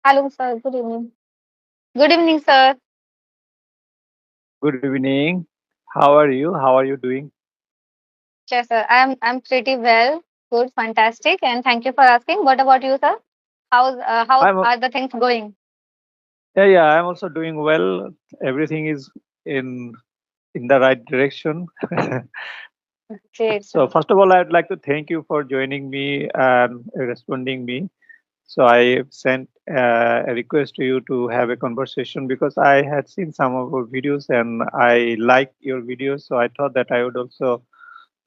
Hello, sir. Good evening. Good evening, sir. Good evening. How are you? How are you doing? Yes, sir. I'm pretty well. Good, fantastic, and thank you for asking. What about you, sir? How I'm are the things going? yeah. I'm also doing well. Everything is in in the right direction. Great, So sir. first of all, I'd like to thank you for joining me and responding me. So I sent a request to you to have a conversation because I had seen some of your videos and I like your videos. So I thought that I would also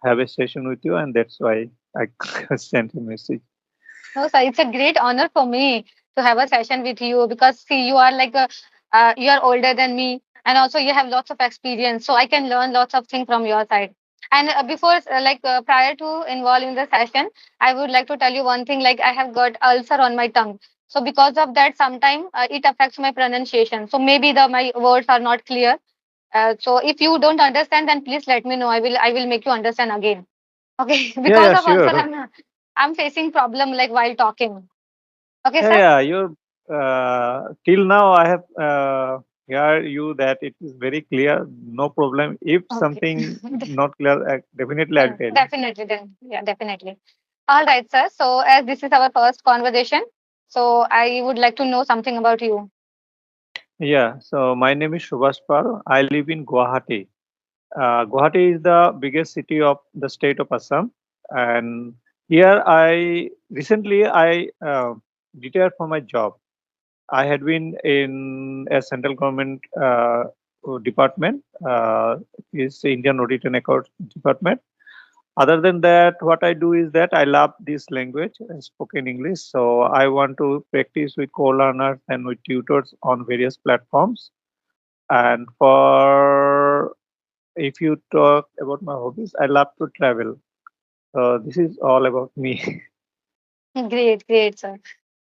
have a session with you, and that's why I sent a message. No, sir. It's a great honor for me to have a session with you because see, you are you are older than me, and also you have lots of experience, so I can learn lots of things from your side. And prior to involving the session, I would like to tell you one thing. Like I have got ulcer on my tongue, so because of that, sometimes it affects my pronunciation. So maybe the my words are not clear. So if you don't understand, then please let me know. I will make you understand again. Okay, Yeah, because yeah, of ulcer, sure. I'm facing problem like while talking. Okay, Yeah, sir. yeah. You're till now I have hear you that it is very clear. No problem. If Okay. something not clear, definitely I'll tell you. Definitely, then. Yeah, definitely. All right, sir. So, as this is our first conversation, so I would like to know something about you. Yeah. So my name is Subhash Pal. I live in Guwahati. Guwahati is the biggest city of the state of Assam, and here I recently I retired from my job. I had been in a central government department, is Indian Audit and Accounts Department. Other than that, what I do is that I love this language, spoken English. So I want to practice with co-learners and with tutors on various platforms. And for if you talk about my hobbies, I love to travel. So this is all about me. Great, great, sir.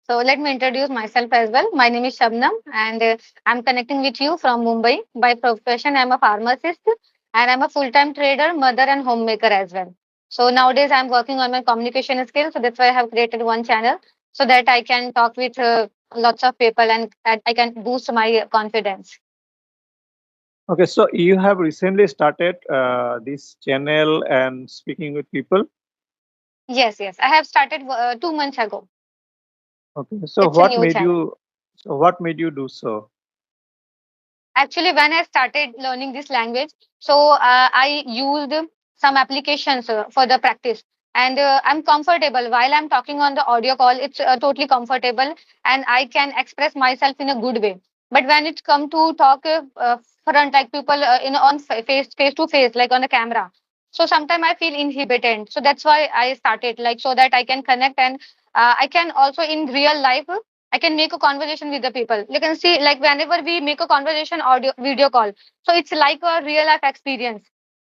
So, let me introduce myself as well. My name is Shabnam, and I'm connecting with you from Mumbai. By profession, I'm a pharmacist, and I'm a full-time trader, mother, and homemaker as well. So nowadays, I'm working on my communication skills. So that's why I have created one channel so that I can talk with lots of people and I can boost my confidence. Okay, so you have recently started this channel and speaking with people. Yes, yes. I have started 2 months ago. Okay, so It's a new channel. what made you do so? Actually, when I started learning this language, so I used some applications for the practice, and I'm comfortable while I'm talking on the audio call. It's totally comfortable, and I can express myself in a good way. But when it come to talk front, like people face to face, like on the camera, so sometimes I feel inhibited. So that's why I started, like so that I can connect and I can also in real life I can make a conversation with the people. You can see, like whenever we make a conversation audio video call, so it's like a real life experience.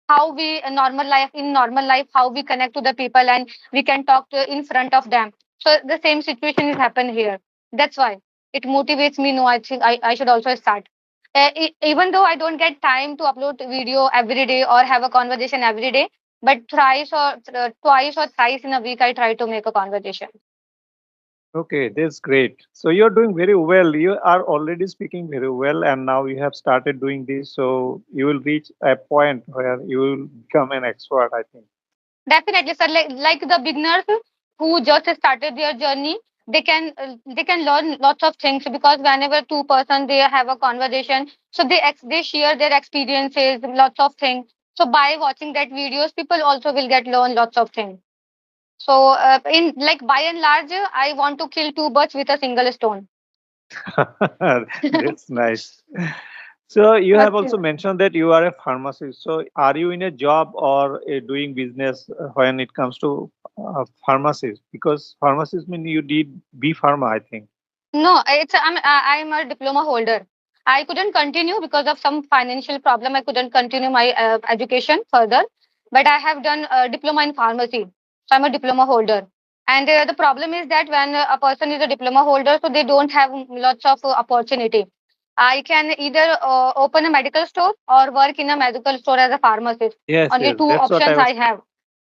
How we normal life, how we connect to the people and we can talk to in front of them. So the same situation is happen here. That's why it motivates me. No, I think I should also start. Even though I don't get time to upload video every day or have a conversation every day, but twice or thrice in a week, I try to make a conversation. Okay, that's great. So you're doing very well. You are already speaking very well, and now you have started doing this. So you will reach a point where you will become an expert, I think. Definitely, sir. Like the beginners who just started their journey, they can learn lots of things because whenever two-person they have a conversation, so they share their experiences, lots of things. So by watching that videos, people also will get learn lots of things. So in like by and large, I want to kill two birds with a single stone. That's nice. So you have Okay. also mentioned that you are a pharmacist. So are you in a job or doing business when it comes to pharmacist? Because pharmacist mean you did B pharma, I think. No, I'm a diploma holder. I couldn't continue because of some financial problem. I couldn't continue my education further, but I have done a diploma in pharmacy. So I'm a diploma holder. And the problem is that when a person is a diploma holder, so they don't have lots of opportunity. I can either open a medical store or work in a medical store as a pharmacist. Yes, Only yes, two that's what I options I was. have.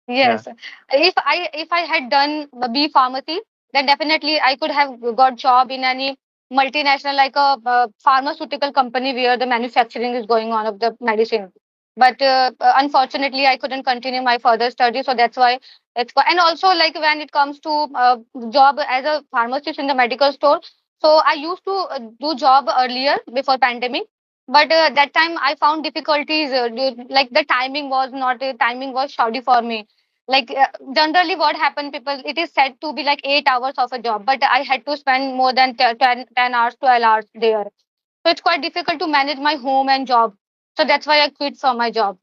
Yeah. Yes. If I had done the B pharmacy, then definitely I could have got job in any. multinational, like a pharmaceutical company where the manufacturing is going on of the medicine. But unfortunately, I couldn't continue my further study, so that's why and also like when it comes to job as a pharmacist in the medical store. So I used to do job earlier before pandemic, but that time I found difficulties. Like the timing was not timing was shoddy for me. Like generally what happened, people, it is said to be like 8 hours of a job, but I had to spend more than 10 hours, 12 hours there. So it's quite difficult to manage my home and job. So that's why I quit from my job.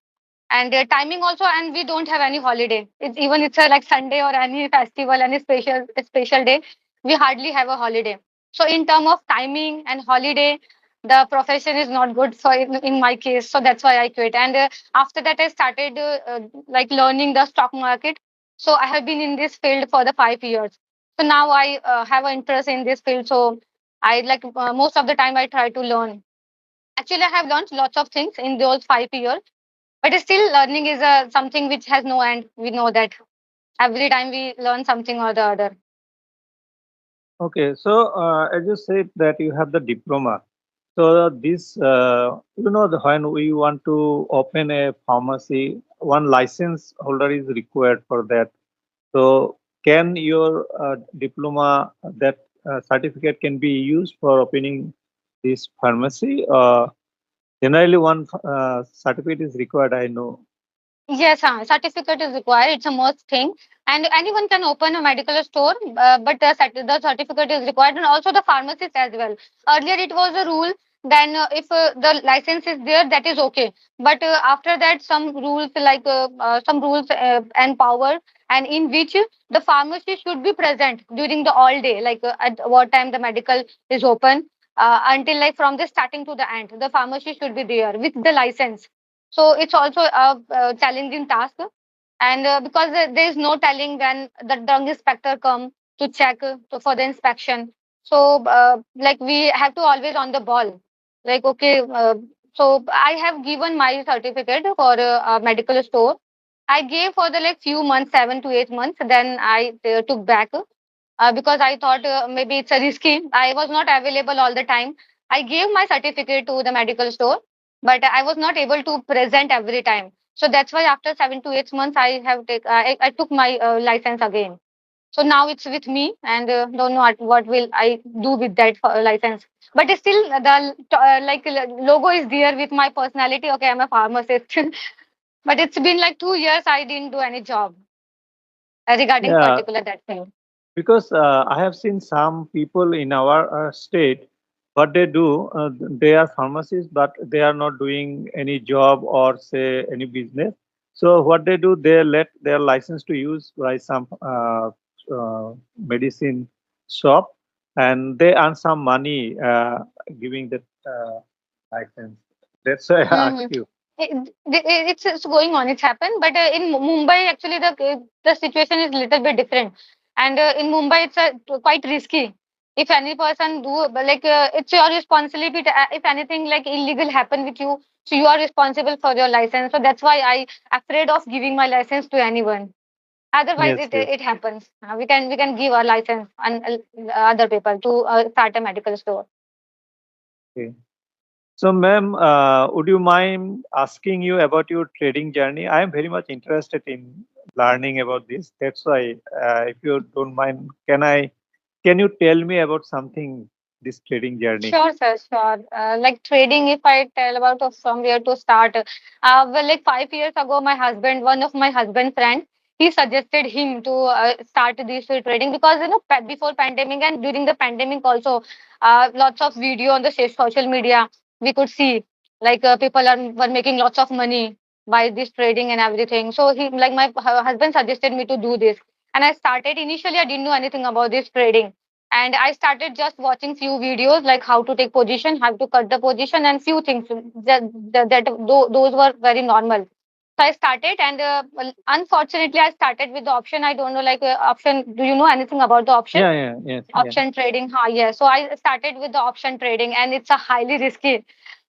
And timing also, and we don't have any holiday. It's even it's a like Sunday or any festival, any special day, we hardly have a holiday. So in term of timing and holiday, the profession is not good for in my case. So that's why I quit. And after that I started like learning the stock market. So I have been in this field for the 5 years. So now I have an interest in this field. So I like most of the time I try to learn. Actually, I have learned lots of things in those 5 years, but still, learning is something which has no end. We know that every time we learn something or the other. Okay, so as you said that you have the diploma. So this, when we want to open a pharmacy, one license holder is required for that. So can your diploma, that certificate can be used for opening this pharmacy? Generally, one certificate is required, I know. Yes, certificate is required. It's a must thing, and anyone can open a medical store, but the certificate is required, and also the pharmacist as well. Earlier, it was a rule. Then, if the license is there, that is okay. But after that, some rules and power, and in which the pharmacy should be present during the all day, like at what time the medical is open, until like from the starting to the end, the pharmacy should be there with the license. So it's also a challenging task, and because there is no telling when the drug inspector come to check for the inspection. So like we have to always on the ball. Like okay, so I have given my certificate for a medical store. I gave for the like few months, 7 to 8 months. Then I took back because I thought maybe it's a risky. I was not available all the time. I gave my certificate to the medical store, but I was not able to present every time. So that's why after 7 to 8 months, I took my license again. So now it's with me, and don't know what will I do with that license. But it's still the logo is there with my personality. Okay, I'm a pharmacist, but it's been like 2 years. I didn't do any job regarding Yeah, particular that thing. because I have seen some people in our state, what they do, they are pharmacists, but they are not doing any job or say any business. So what they do, they let their license to use by some medicine shop, and they earn some money giving that license. That's why I ask Mhm. you. It's going on. It's happened, but in Mumbai, actually, the situation is little bit different. And in Mumbai, it's quite risky. If any person do like it's your responsibility. If anything like illegal happen with you, so you are responsible for your license. So that's why I afraid of giving my license to anyone. Otherwise, Yes, yes. it happens. We can give our license and other people to start a medical store. Okay. So, ma'am, would you mind asking you about your trading journey? I am very much interested in learning about this. That's why, if you don't mind, can you tell me about something this trading journey? Sure, sir, sure. Like trading, if I tell about of from where to start, well, like 5 years ago, one of my husband friend, he suggested him to start this trading because before pandemic and during the pandemic also, lots of video on the social media we could see like people were making lots of money by this trading and everything. So he like my husband suggested me to do this, and I started. Initially, I didn't know anything about this trading, and I started just watching few videos like how to take position, how to cut the position, and few things those were very normal. So I started, and well, unfortunately I started with the option. I don't know like option. Do you know anything about the option? Yeah, yeah, yes, yeah. Option trading, yeah. So I started with the option trading, and it's a highly risky.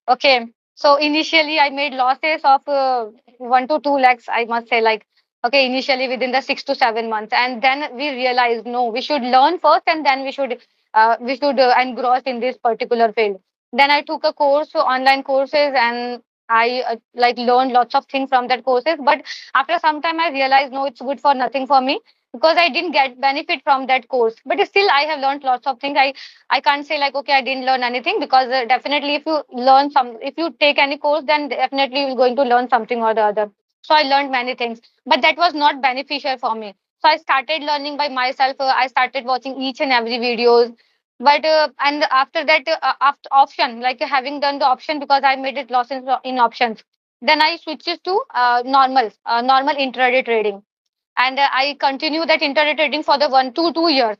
Okay. So initially I made losses of 1 to 2 lakhs, I must say, like, okay, initially within the 6 to 7 months. And then we realized, no, we should learn first and then we should we should engross in this particular field. Then I took a course, online courses, and I like learned lots of things from that courses. But after some time, I realized no, it's good for nothing for me because I didn't get benefit from that course. But still, I have learned lots of things. I can't say like okay, I didn't learn anything because definitely if you learn some, if you take any course, then definitely you're going to learn something or the other. So I learned many things, but that was not beneficial for me. So I started learning by myself. I started watching each and every videos. But and after that, after option, like having done the option because I made it loss in options. Then I switches to normal intraday trading, and I continue that intraday trading for the 1 to 2 years,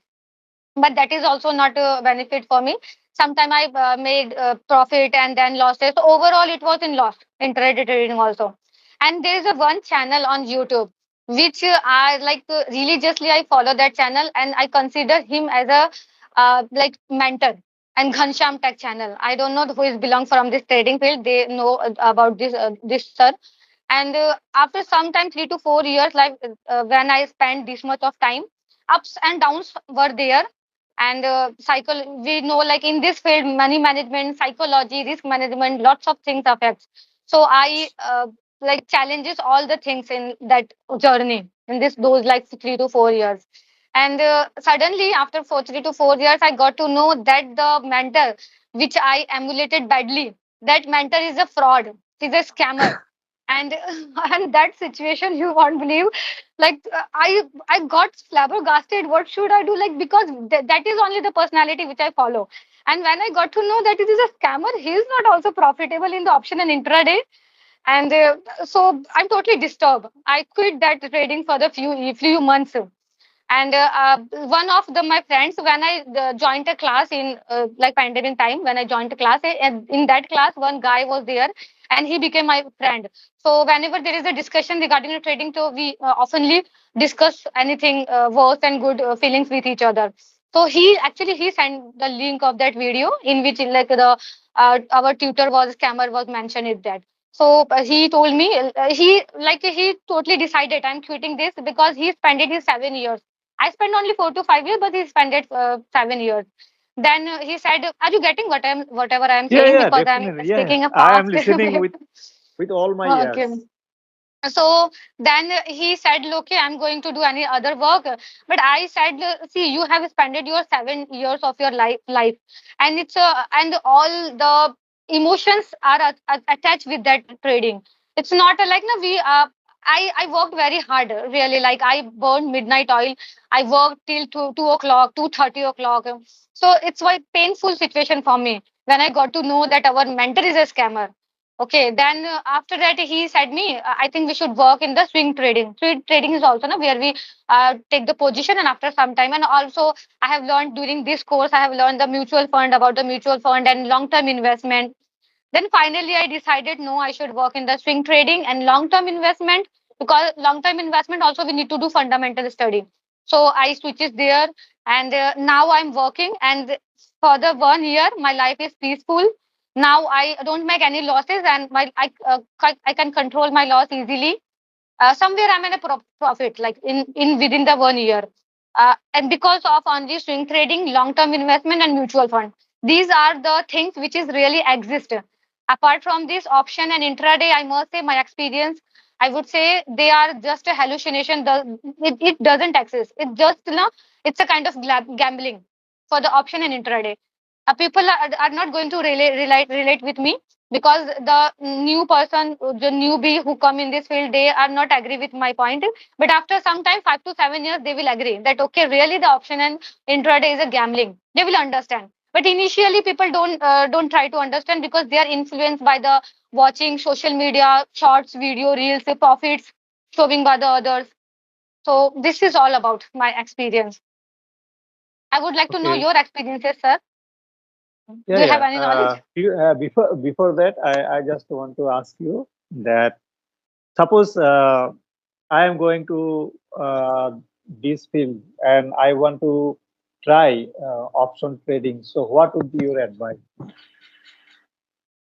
but that is also not a benefit for me. Sometime I made profit and then losses. So overall it was in loss intraday trading also. And there is a one channel on YouTube which I like religiously I follow that channel, and I consider him as a like mentor. And Ghansham Tech channel, I don't know who is belong from this trading field, they know about this sir. And after some time 3 to 4 years, like when I spent this much of time, ups and downs were there. And we know like in this field money management, psychology, risk management, lots of things affects. So I like challenges all the things in that journey in this those like 3 to 4 years. And suddenly after 3 to 4 years I got to know that the mentor which I emulated badly, that mentor is a fraud, he's a scammer. And and that situation you won't believe, like I got flabbergasted, what should I do, like because that is only the personality which I follow. And when I got to know that it is a scammer, he is not also profitable in the option and intraday. And so I'm totally disturbed, I quit that trading for the few months. And one of my friends, when I joined a class in like pandemic time, when I joined a class, and in that class one guy was there, and he became my friend. So whenever there is a discussion regarding the trading, so we oftenly discuss anything worse and good feelings with each other. So he sent the link of that video in which like the our tutor was scammer was mentioned in that. So he told me he totally decided I'm quitting this because he spent it his 7 years. I spent only 4 to 5 years, but he spent it 7 years. Then he said, "Are you getting whatever I am Yeah, saying? yeah, Because I'm definitely. Yeah, yeah. speaking a I am fast." listening with all my Okay. ears. So then he said, okay, I'm going to do any other work. But I said, see, you have spent your 7 years of your life, and it's and all the emotions are attached with that trading. It's not like no, I worked very hard, really. Like I burned midnight oil. I worked till 2 o'clock, 2:30 o'clock. So it's a painful situation for me when I got to know that our mentor is a scammer. Okay, then after that he said me, I think we should work in the swing trading. Swing trading is also no, where we take the position and after some time. And also I have learned during this course, I have learned the mutual fund, about the mutual fund and long term investment. Then finally, I decided no, I should work in the swing trading and long term investment, because long term investment also we need to do fundamental study. So I switches there, and now I'm working. And for the 1 year, my life is peaceful. Now I don't make any losses, and I can control my loss easily. Somewhere I'm in a profit, like in within the 1 year. And because of only swing trading, long term investment, and mutual fund, these are the things which is really exist. Apart from this option and intraday, I must say my experience, I would say they are just a hallucination. It doesn't exist. It just it's a kind of gambling for the option and intraday. People are not going to relate with me, because the new person, the newbie who come in this field, they are not agree with my point. But after some time, 5 to 7 years, they will agree that okay, really the option and intraday is a gambling. They will understand. But initially, people don't try to understand because they are influenced by the watching social media, shorts, video, reels, profits showing by the others. So this is all about my experience. I would like to know Okay. your experiences, sir. Yeah, Do you have yeah. any knowledge? Before that, I just want to ask you that suppose I am going to this field and I want to try option trading. So, what would be your advice?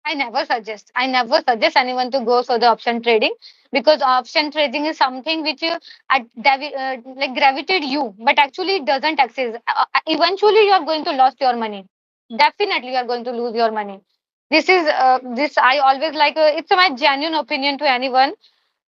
I never suggest anyone to go for the option trading, because option trading is something which like gravitate you, but actually it doesn't exist. Eventually, you are going to lose your money. Definitely, you are going to lose your money. This I always like. It's my genuine opinion to anyone,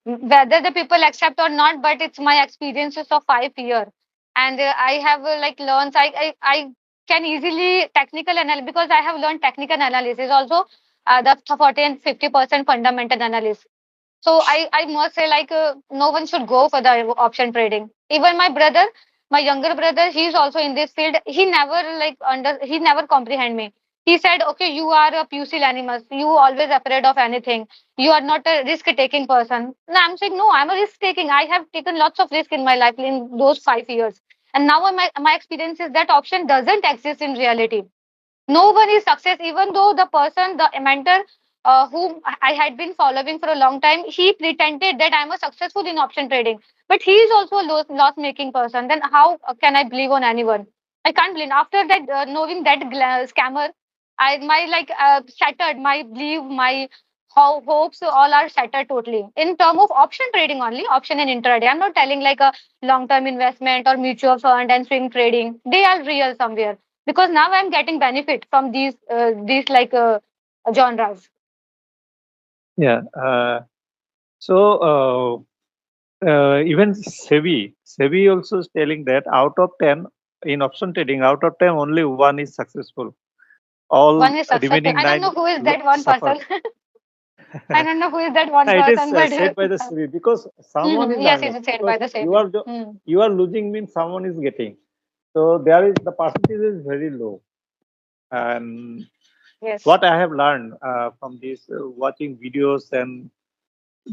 whether the people accept or not, but it's my experiences of 5 years, and I have like learned. I can easily technical analysis, because I have learned technical analysis also, the 40 and 50% fundamental analysis. So I must say, like, no one should go for the option trading. Even my brother, my younger brother, he's also in this field. He never comprehend me. He said, okay, you are a pusil animus. You always afraid of anything. You are not a risk taking person. No, I'm saying, no, I'm a risk taking. I have taken lots of risk in my life in those 5 years. And now my experience is that option doesn't exist in reality. No one is success, even though the person, the mentor, whom I had been following for a long time, he pretended that I'm a successful in option trading, but he is also a loss making person. Then how can I believe on anyone? I can't believe. After that, knowing that scammer, I my like shattered my belief, my hopes all are shattered totally in term of option trading only, option and intraday. I'm not telling like a long term investment or mutual fund and swing trading. They are real somewhere, because now I'm getting benefit from these like genres. Yeah. Even SEBI also is telling that out of 10 in option trading, out of 10, only one is successful. All One is successful. remaining I don't nine know who is that one suffer. person. I don't know who is that one It is person, but said by the SEBI because someone is yes, earning. it's said by Because the same. Hmm. you are losing means someone is getting. So there is the percentage is very low. And Yes. what I have learned from this watching videos and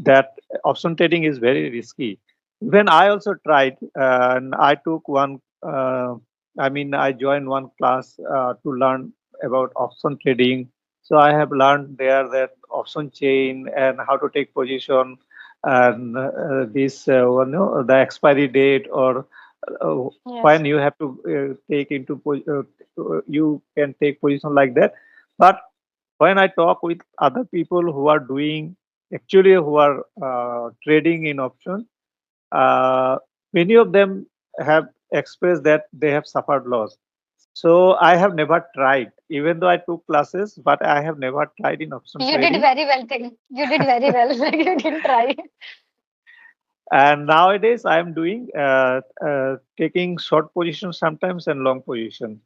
that option trading is very risky. When I also tried, and I took one, I joined one class to learn about option trading. So I have learned there that option chain and how to take position and the expiry date or Yes. when you have to take into you can take position like that. But when I talk with other people who are doing actually who are trading in options, uh, many of them have expressed that they have suffered loss. So I have never tried, even though I took classes, but I have never tried in option You did trading. very well thing. You did very well. You didn't try. And nowadays I am doing taking short position sometimes and long position.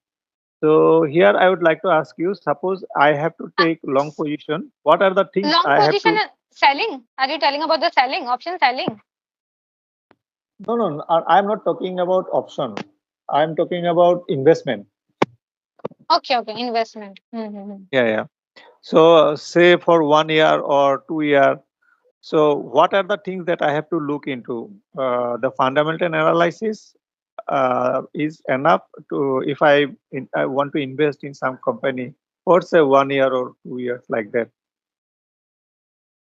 So here I would like to ask you, suppose I have to Uh, take long position, what are the things long I have position to? selling. Are you telling about the selling option selling? No, no, no, I'm not talking about option. I'm talking about investment. Okay, okay, investment. Mm-hmm. Yeah, yeah. So say for 1 year or 2 year. So what are the things that I have to look into? The fundamental analysis is enough to if I want to invest in some company for say 1 year or 2 years like that.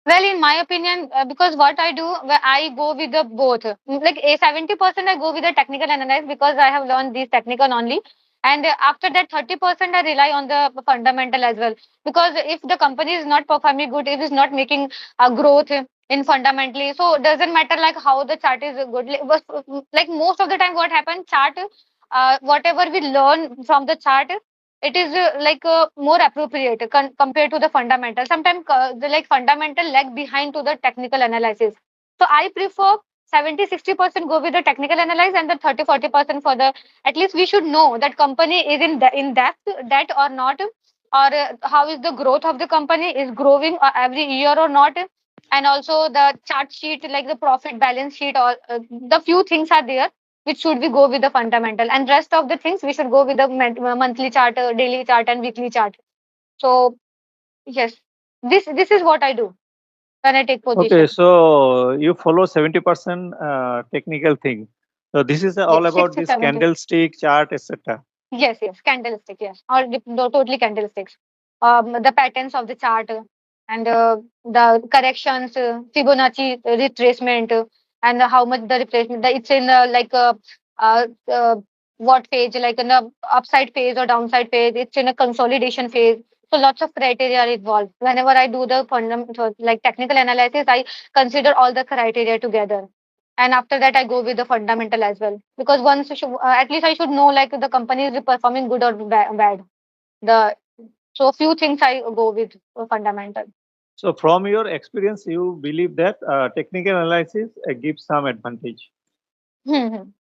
Well, in my opinion, because what I do, I go with the both. Like a 70%, I go with the technical analysis, because I have learned these technical only. And after that, 30% I rely on the fundamental as well. Because if the company is not performing good, if it's not making a growth in fundamentally, so it doesn't matter like how the chart is good. Like most of the time, what happens, chart, whatever we learn from the chart, it is more appropriate compared to the fundamental. Sometimes the like fundamental lag behind to the technical analysis. So I prefer 70-60% go with the technical analysis, and the 30-40% for the, at least we should know that company is in depth debt or not, or how is the growth of the company is growing every year or not, and also the chart sheet like the profit balance sheet, or the few things are there which should we go with the fundamental, and rest of the things we should go with the monthly chart, daily chart, and weekly chart. So yes, this is what I do when I take Okay, position. so you follow 70% technical thing. So this is all Yes, about 60, this 70. candlestick chart, etc. Yes, yes, candlestick, yes, or no, totally candlesticks. The patterns of the chart, and the corrections, Fibonacci retracement, and how much the replacement. It's in uh, uh, what phase, like in the upside phase or downside phase. It's in a consolidation phase. So lots of criteria are involved. Whenever I do the fundamental, like technical analysis, I consider all the criteria together. And after that, I go with the fundamental as well. Because once you should, at least I should know like the company is performing good or bad. The so few things I go with fundamental. So from your experience, you believe that technical analysis gives some advantage.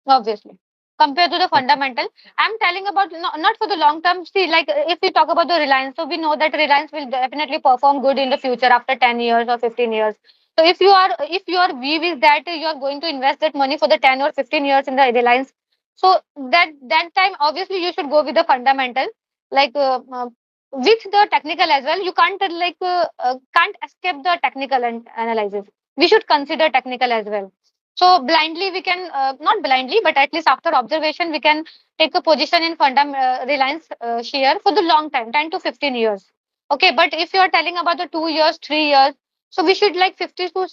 Obviously. Compared to the fundamental, I'm telling about not for the long term. See, like if we talk about the Reliance, so we know that Reliance will definitely perform good in the future after 10 years or 15 years. So if your view is that you are going to invest that money for the 10 or 15 years in the Reliance, so that time obviously you should go with the fundamental, like with the technical as well. You can't can't escape the technical analysis. We should consider technical as well. So blindly we can not blindly, but at least after observation we can take a position in Reliance share for the long time, 10 to 15 years. Okay, but if you are telling about the 2 years, 3 years, so we should like 60 to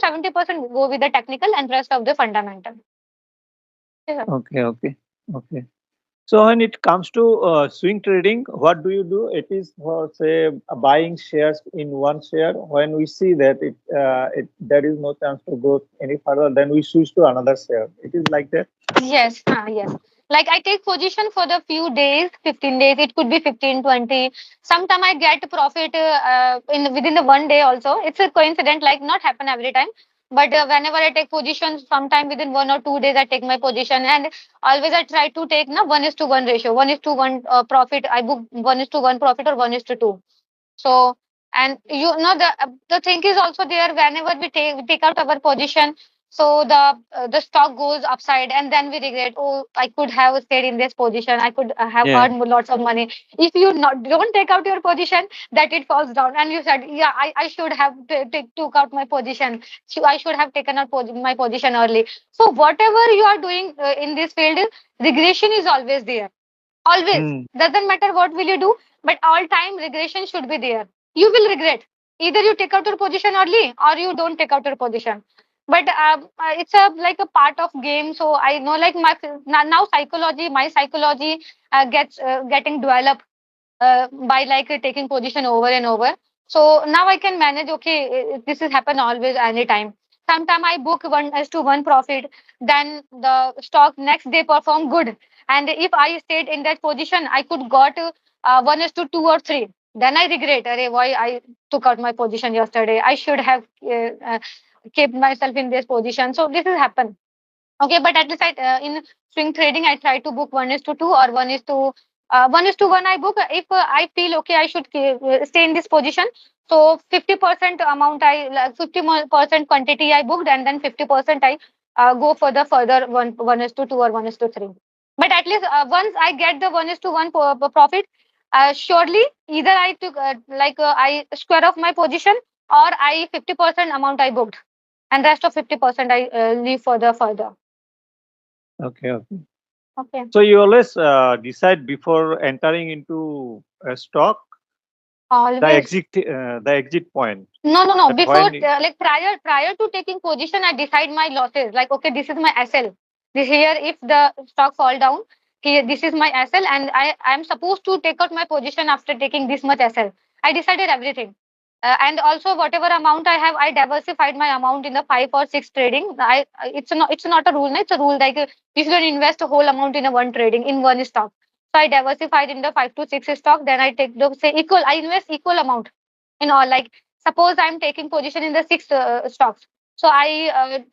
70% go with the technical and rest of the fundamental. Yeah. Okay, okay, okay. So when it comes to swing trading, what do you do? It is for say buying shares in one share. When we see that there is no chance to go any further, then we switch to another share. It is like that. Yes, yes. Like I take position for the few days, 15 days. It could be 15, 20. Sometime I get profit in within the one day also. It's a coincidence, like not happen every time. But whenever I take position, sometime within 1 or 2 days I take my position, and always I try to take na 1:1 ratio. 1:1 profit. I book 1:1 profit or 1:2. So, and the thing is also there whenever we take out our position, so the stock goes upside, and then we regret. Oh, I could have stayed in this position. I could have Yeah. earned lots of money. If you not don't take out your position, that it falls down, and you said, yeah, I should have took out my position. I should have taken out my position early. So whatever you are doing in this field, regression is always there. Always. Hmm. Doesn't matter what will you do, but all time regression should be there. You will regret. Either you take out your position early or you don't take out your position. But it's a like a part of game. So I know like now psychology, my psychology gets getting developed by like taking position over and over. So now I can manage. Okay, this is happen always anytime. Sometime I book 1:1 profit, then the stock next day perform good, and if I stayed in that position, I could got 1:2 or 3. Then I regret, Arey, why I took out my position yesterday. I should have kept myself in this position. So this has happened. Okay, but at least in swing trading, I try to book 1:2 or 1:1. I book if I feel okay, I should stay in this position. So 50% amount 50% quantity I booked, and then 50% I go for the further 1:2 or 1:3. But at least once I get the 1:1 profit, surely either I took I square off my position, or I 50% amount I booked, and rest of 50% I leave for the further. Okay, okay. Okay. So you always decide before entering into a stock Always. the exit point. No, no, no. That Before, when like prior to taking position, I decide my losses. Like, okay, this is my SL. This here, if the stock fall down, here this is my SL, and I am supposed to take out my position after taking this much SL. I decided everything, and also whatever amount I have, I diversified my amount in the 5 or 6 trading. It's not a rule. No? It's a rule like you shouldn't invest a whole amount in a one trading in one stock. So I diversified in the 5 to 6 stock. Then I take the say equal. I invest equal amount in all. Like suppose I'm taking position in the 6 stocks. So I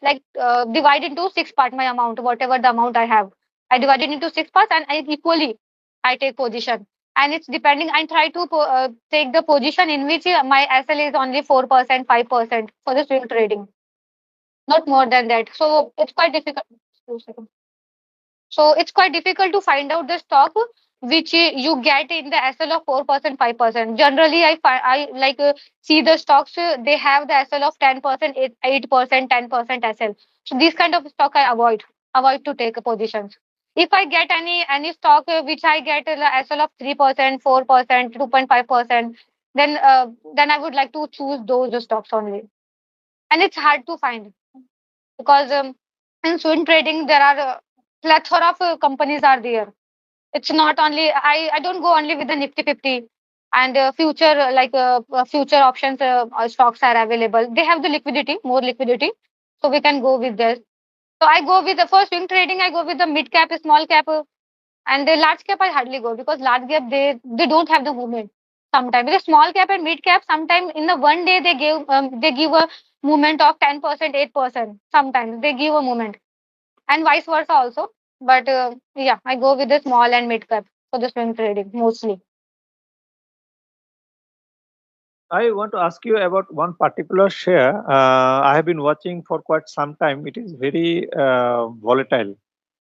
divide into 6 part my amount, whatever the amount I have. I divide it into 6 parts, and I equally I take position. And it's depending. I try to take the position in which my SL is only 4%, 5% for the swing trading, not more than that. So it's quite difficult. So it's quite difficult to find out the stock which you get in the SL of 4%, 5%. Generally, I see the stocks they have the SL of 10%, 8%, 10% SL. So these kind of stock I avoid to take positions. If I get any stock which I get the SL of 3%, 4%, 2.5%, then I would like to choose those stocks only. And it's hard to find because in swing trading there are plethora of companies are there. It's not only I don't go only with the Nifty 50. and future future options stocks are available. They have the liquidity, more liquidity, so we can go with this. So I go with the first swing trading. I go with the mid cap, small cap, and the large cap I hardly go because large cap they don't have the movement. Sometimes the small cap and mid cap, sometimes in the one day they give a movement of 10%, 8%. Sometimes they give a movement, and vice versa also. But yeah, I go with the small and mid cap for the swing trading mostly. I want to ask you about one particular share. I have been watching for quite some time. It is very volatile.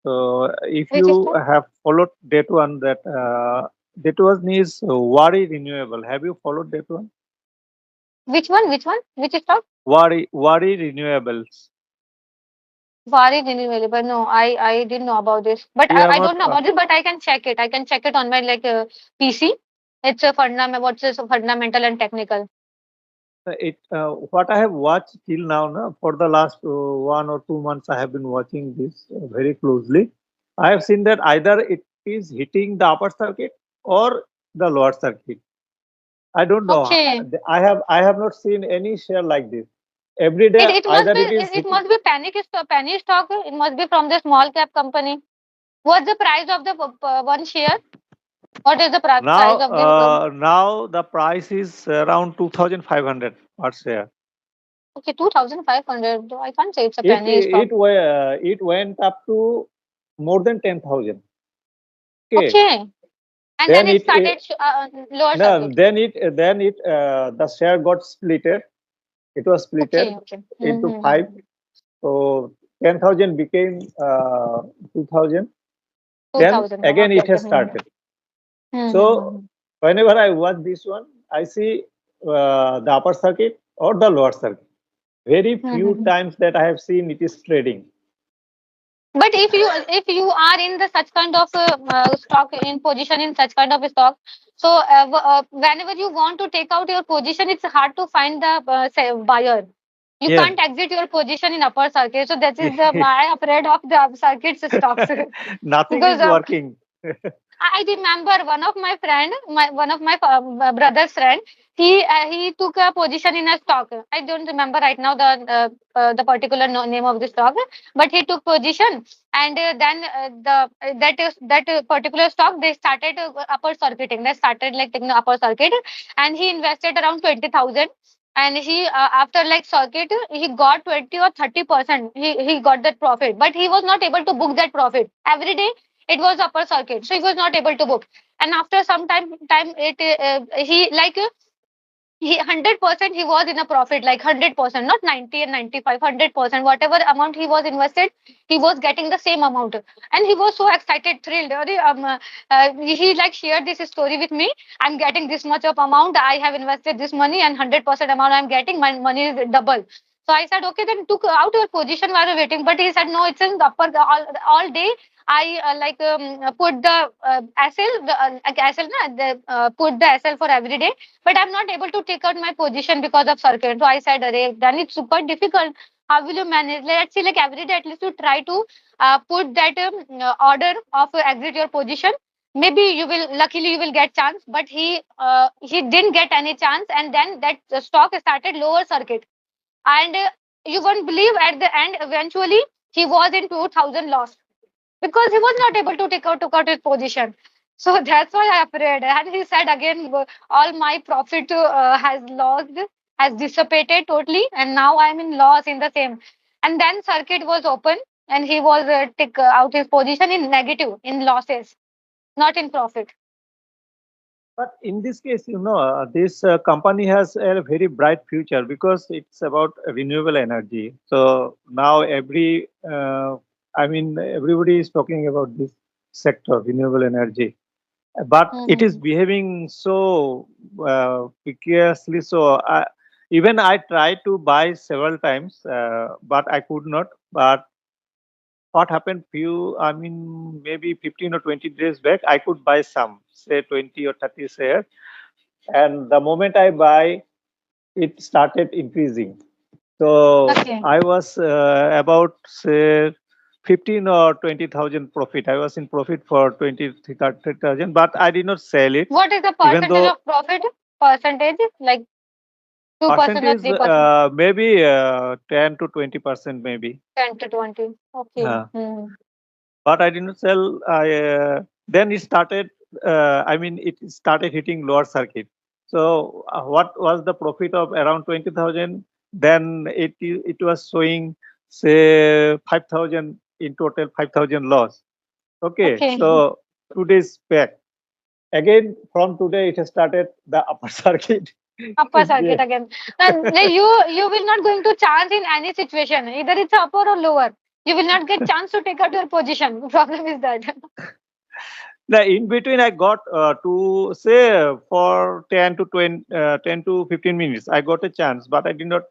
So, if Which is you have followed that one, that one is Wari Renewable. Have you followed that one? which one? Which one? Which stock? Wari Renewables. Far is available. No, I didn't know about this, but You have I not. don't know about it. But I can check it. I can check it on my PC. It's a fundamental. What's this fundamental and technical? It what I have watched till now, na, for the last 1 or 2 months, I have been watching this very closely. I have seen that either it is hitting the upper circuit or the lower circuit. I don't know. Okay. I have not seen any share like this. Every It day, it either must be it is it hitting. must be penny stock. It must be from the small cap company. What's the price of the one share? What is the price of the Now the price is around 2,500 per share. okay, 2,500. I can't say it's a It penny stock. it it went up to more than 10,000. Okay. Okay, and then Then it it started lower no, circuit. then it the share got splitted. It was splitted Okay, okay. into five. So 10,000 became 2,000. Two Then thousand. again Okay, it okay. has started. So Mm-hmm. whenever I watch this one, I see the upper circuit or the lower circuit. Very few Mm-hmm. times that I have seen it is trading. But if you are in the such kind of stock in position in such kind of stock, so whenever you want to take out your position, it's hard to find the buyer. You Yeah. can't exit your position in upper circuit. So that is the my afraid of the circuits stocks Nothing because is working. I remember one of my friend, one of my brother's friend. He took a position in a stock. I don't remember right now the particular name of the stock, but he took position, and then that particular stock they started upper circuiting. They started like taking the upper circuit, and he invested around 20,000. And he after like circuit he got 20 or 30%. He got that profit, but he was not able to book that profit every day. It was upper circuit, so he was not able to book. And after some time it he like he 100% he was in a profit, like 100%, not 90 and 95, 100%. Whatever amount he was invested, he was getting the same amount, and he was so excited, thrilled. He like shared this story with me. I'm getting this much of amount. I have invested this money, and 100% amount I'm getting. My money is double. So I said, okay, then took out your position while waiting. But he said, no, it's in the upper all day. I put the SL, like SL, put the SL for every day, but I'm not able to take out my position because of circuit. So I said, Array, then it's super difficult. How will you manage? Let's say like every day at least you try to put that order of exit your position. Maybe you will luckily you will get chance, but he didn't get any chance, and then that stock started lower circuit, and you won't believe at the end eventually he was in 2,000 loss because he was not able to took out his position. So that's why I afraid. And he said again, all my profit has lost, has dissipated totally, and now I'm in loss in the same. And then circuit was open, and he was take out his position in negative, in losses, not in profit. But in this case, this company has a very bright future because it's about renewable energy. So now everybody is talking about this sector, renewable energy. But it is Mm-hmm. behaving so precariously. So even I tried to buy several times, but I could not. But what happened maybe 15 or 20 days back, I could buy some, say 20 or 30 shares, and the moment I buy, it started increasing. So Okay. I was about say 15 or 20,000 profit. I was in profit for 20 30,000, but I did not sell it. What is the Even percentage though of profit? Percentage like 2% or percentage 3%? maybe 10 to 20%, maybe. 10 to 20. Okay. Uh, Hmm. but I did not sell. Then it started. I mean, it started hitting lower circuit. So what was the profit of around 20,000? Then it was showing say 5,000 in total, 5,000 loss. Okay, Okay. so 2 days back. Again, from today, it has started the upper circuit. Upper circuit Yeah. again. Then like you will not going to chance in any situation. Either it's upper or lower. You will not get chance to take out your position. Problem is that. The in between, I got to say for 10 to 20, 10 to 15 minutes, I got a chance, but I did not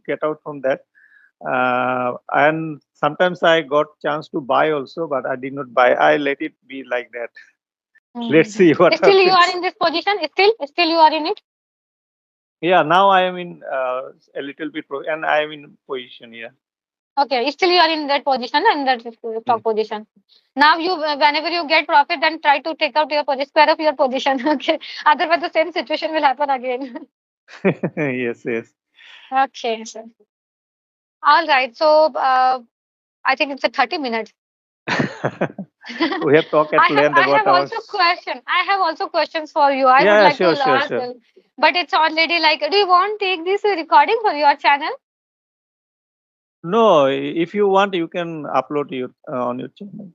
get out from that. And sometimes I got chance to buy also, but I did not buy. I let it be like that. Let's Hmm. see what Still you are happens. in this position. Still you are in it. Yeah, now I am in a little bit, and I am in position. Yeah. Okay, still you are in that position and that Yeah. top position. Now you whenever you get profit, then try to take out your position, square of your position. Okay, otherwise the same situation will happen again. Yes, yes. Okay, so all right. So I think it's a 30 minutes. We have talked at length I about have our. also question. I have also questions for you. I would Yeah, like to sure, sure, ask, sure. but it's already like, do you want to take this recording for your channel? No, if you want, you can upload your on your channel.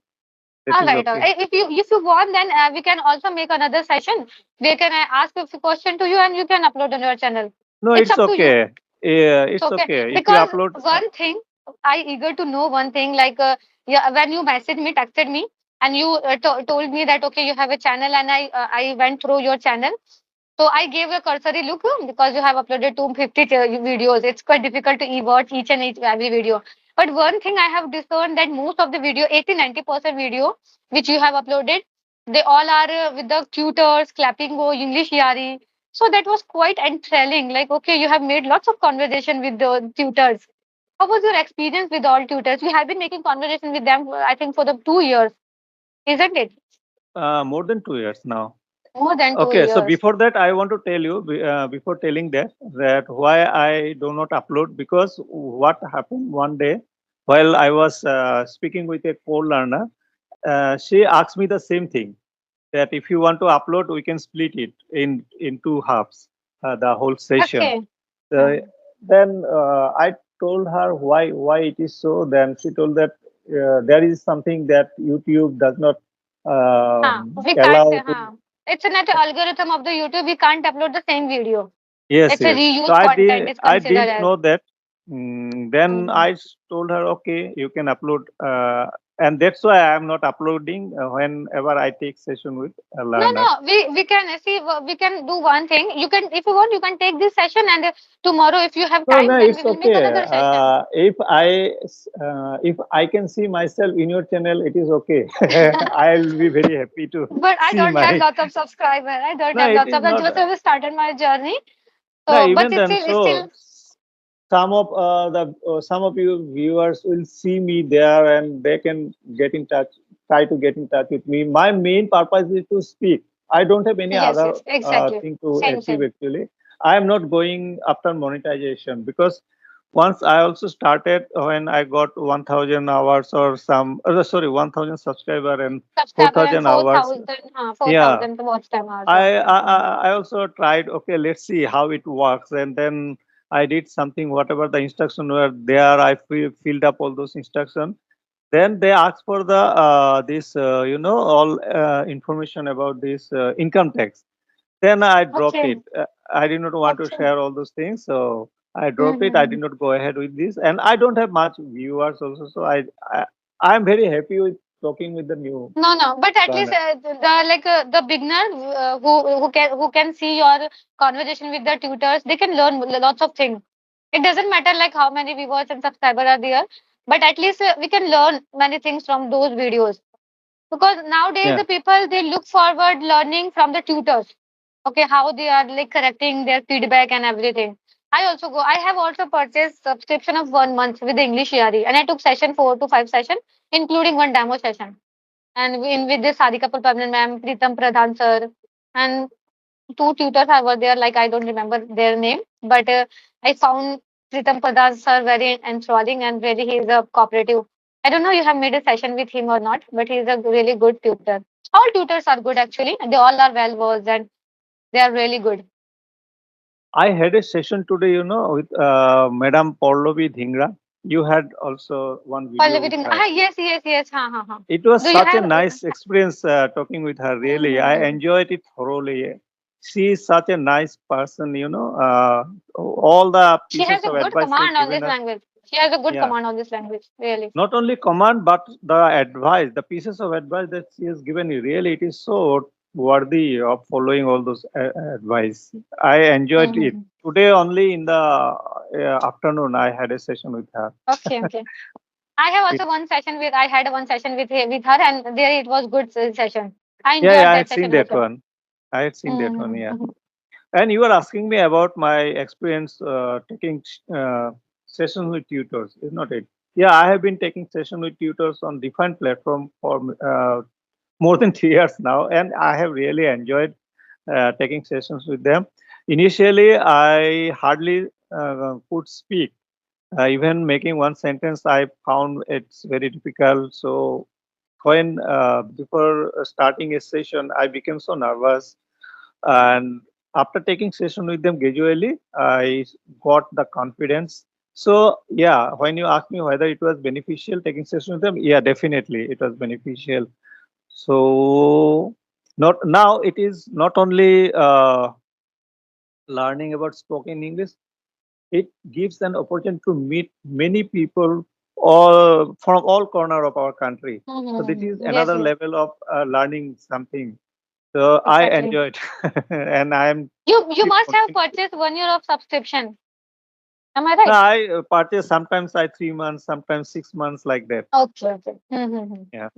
That All is right. okay. If you want, then we can also make another session where can I ask a few question to you and you can upload on your channel. No, It's it's up to you. okay. Yeah, It's it's okay okay. If you because upload, one thing I eager to know one thing like yeah, when you messaged me, texted me, and you told me that okay you have a channel and I went through your channel. So I gave a cursory look because you have uploaded 250 videos. It's quite difficult to watch each and every video. But one thing I have discerned that most of the video, 80-90% video which you have uploaded, they all are with the tutors, Clapingo, English Yari. So that was quite enthralling. Like, okay, you have made lots of conversation with the tutors. How was your experience with all tutors? You have been making conversation with them, I think, for the 2 years, isn't it? more than 2 years now. More than two Okay, so years. before that, I want to tell you before telling that why I do not upload, because what happened one day while I was speaking with a co-learner, she asked me the same thing, that if you want to upload, we can split it in two halves, the whole session. Okay. Uh, then I told her why it is so. Then she told that there is something that YouTube does not We can't. allow to. It's not an algorithm of the YouTube. We can't upload the same video. Yes, It's a yes. So reuse content. It's I considered didn't as. know that. Then Mm. told her, okay, you can upload, and that's why I am not uploading whenever I take session with a No, learner. no. We can see. We can do one thing. You can, if you want, you can take this session, and tomorrow, if you have No, no, time, then we it's will make okay. another session. If I can see myself in your channel, it is okay. I'll be very happy to But I see don't have my. lots of subscribers. I don't No, have it lots is of. I not. just have started my journey. No, So, but even it's then. still, it's So still. some of you viewers will see me there, and they can get in touch. Try to get in touch with me. My main purpose is to speak. I don't have any Yes, other yes, exactly. thing to Same, achieve same. actually. I am not going after monetization, because once I also started when I got 1,000 hours or some, sorry, 1,000 subscriber and Subscriber and 4,000 hours. 4,000, four Yeah, thousand watch time hours. I, Okay. I I also tried. Okay, let's see how it works, and then I did something. Whatever the instruction were there, I filled up all those instructions. Then they asked for the this all information about this income tax. Then I dropped Okay. it. I did not want to Okay. share all those things, so I dropped it. I Mm-hmm. did not go ahead with this, and I don't have much viewers also. So I am very happy with talking with the new No, no, but at least learner. the beginner who can see your conversation with the tutors, they can learn lots of things. It doesn't matter like how many viewers and subscribers are there, but at least we can learn many things from those videos. Because nowadays Yeah. the people they look forward learning from the tutors. Okay, how they are like correcting their feedback and everything. I also go. I have also purchased subscription of 1 month with the English ERE, and I took session 4 to 5 session, including one demo session. And in with this Sarika Purpanan ma'am, Pritam Pradhan sir, and two tutors I were there. Like I don't remember their name, but I found Pritam Pradhan sir very enthralling and really he is a cooperative. I don't know you have made a session with him or not, but he is a really good tutor. All tutors are good actually. They all are well versed and they are really good. I had a session today, with Madam Pallavi Dhingra. You had also one video with her. Yes, yes, yes. Ha, ha, ha. It was Do you such a have? nice experience talking with her. Really, I Mm-hmm. enjoyed it thoroughly. She is such a nice person. All the She has pieces a of good advice she's command on given this us. language. She has a good Yeah, command on this language, really. not only command but the advice, the pieces of advice that she has given you. Really, it is so worthy of following all those advice. I enjoyed it Mm-hmm. today. Only in the afternoon, I had a session with her. Okay, okay. I have It, also one session with. I had one session with her, and there it was good session. I yeah, yeah, enjoyed I that had seen session that also. one. I had seen that one. Yeah. Mm-hmm. And you were asking me about my experience taking sessions with tutors, is not it? Yeah, I have been taking session with tutors on different platform for more than 3 years now, and I have really enjoyed taking sessions with them. Initially, I hardly could speak. Even making one sentence, I found it's very difficult. So when before starting a session, I became so nervous, and after taking session with them gradually I got the confidence. So yeah, when you ask me whether it was beneficial taking session with them, yeah, definitely it was beneficial. So not now it is not only learning about spoken English, it gives an opportunity to meet many people all from all corner of our country. So this is Mm-hmm. Yes, another yes, level of learning something. so I exactly. enjoyed and I am You keep must have continuing. purchased 1 year of subscription. Am I No, right? I purchase sometimes I 3 months, sometimes 6 months like that. Okay, okay. Mm-hmm. Yeah.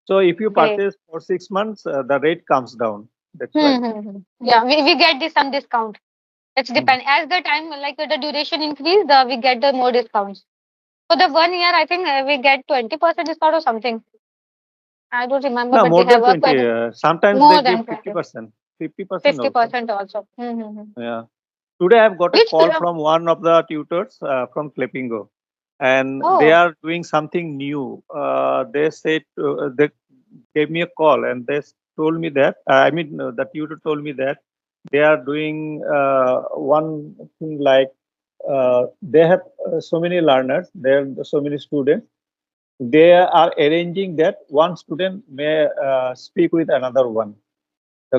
So if you Great. purchase for 6 months, the rate comes down. That's why. Mm-hmm. Yeah, we get this some discount. It's Mhm. depend as the time like the duration increase, we get the more discounts. For the 1 year, I think we get 20% discount or something. I don't remember, No, but more we than have a 20. quite Sometimes they more give than 20, 50%, 50% fifty also. percent also. Mm-hmm. Yeah. Today I've got a Which call from one of the tutors from Clapingo, and they oh are doing something new. They said they gave me a call and they told me that the tutor told me that they are doing one thing like they have so many learners, there are so many students. They are arranging that one student may speak with another one. So,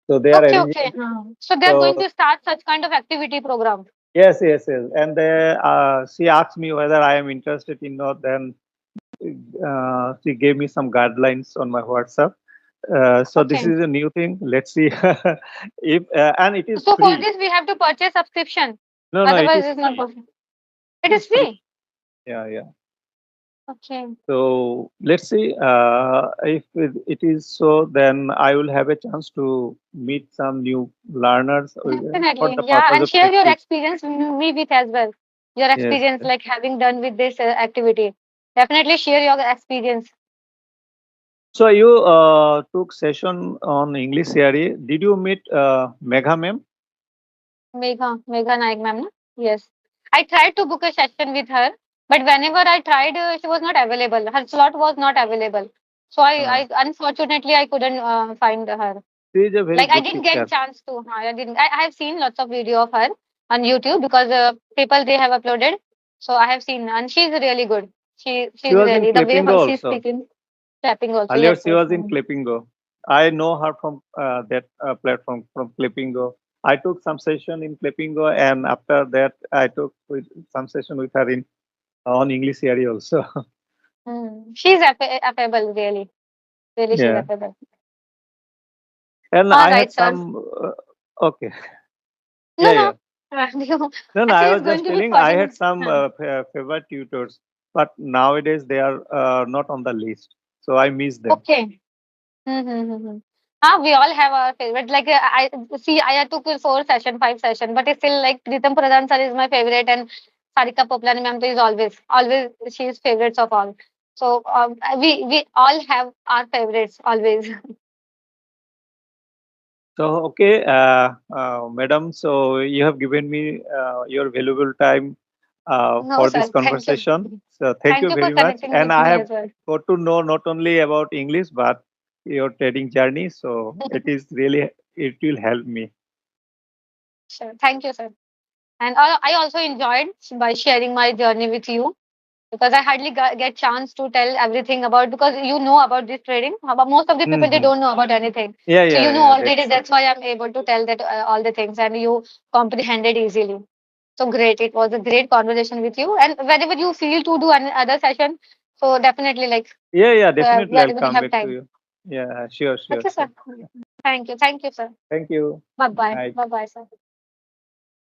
so they are okay, arranging. okay. So they're So going to start such kind of activity program. yes, yes, yes. And she asked me whether I am interested in not. Then she gave me some guidelines on my WhatsApp. So this Okay. is a new thing. Let's see if and it is So for free. this we have to purchase subscription. No, no, it Otherwise, is it's not free. possible. It It is is free. free. Yeah, yeah. Okay. So let's see if it is so. Then I will have a chance to meet some new learners for Definitely. the Yeah, purpose and of share your practice. experience me with as well. Your Yes. experience like having done with this activity. Definitely share your experience. So you took session on English theory. Did you meet Megha ma'am? Megha Naik ma'am. No? Yes. I tried to book a session with her, but whenever I tried, she was not available. Her slot was not available. So I unfortunately I couldn't find her. She is a very Like I good didn't get teacher. chance to. I didn't. I have seen lots of video of her on YouTube because people they have uploaded. So I have seen, and she's really good. She She's was in really the way Clapingo she's also. speaking, tapping also. Earlier Yes, she yes. was in Clapingo. I know her from that platform from Clapingo. I took some session in Clapingo, and after that I took some session with her in on English area also. She's affable, really. Really, she's Yeah, affable. and All I right, had sir. some. Okay, No, yeah, no. yeah. You- No, no, Actually, I it's was going just to be telling I 40 had minutes. some favorite tutors, but nowadays they are not on the list, so I miss them. Okay. Mm-hmm. We all have our favorite. Like I see, I took 4 session, 5 session, but it's still like Pritam Pradhan sir is my favorite, and Sarika Poplani ma'am is always she is favorites of all. So we all have our favorites always. So, okay, madam, so you have given me your valuable time No, for this sir. Thank you. conversation. So, thank Thank you you for very much. connecting And with I me have as well. got to know not only about English, but your trading journey. So, it will help me. Sure. Thank you, sir. And I also enjoyed by sharing my journey with you, because I hardly get chance to tell everything about, because you know about this trading. But most of the people they Hmm. don't know about anything. Yeah, So yeah, you know yeah. already. That's why I'm able to tell that all the things, and you comprehended easily. So great! It was a great conversation with you. And whenever you feel to do another session, so definitely like Yeah, yeah. Definitely, I'll whenever you come have back to time. you. Yeah, sure, sure, Okay, sure. sir. Thank you, sir. Thank you. Bye Good bye. night. Bye bye, sir.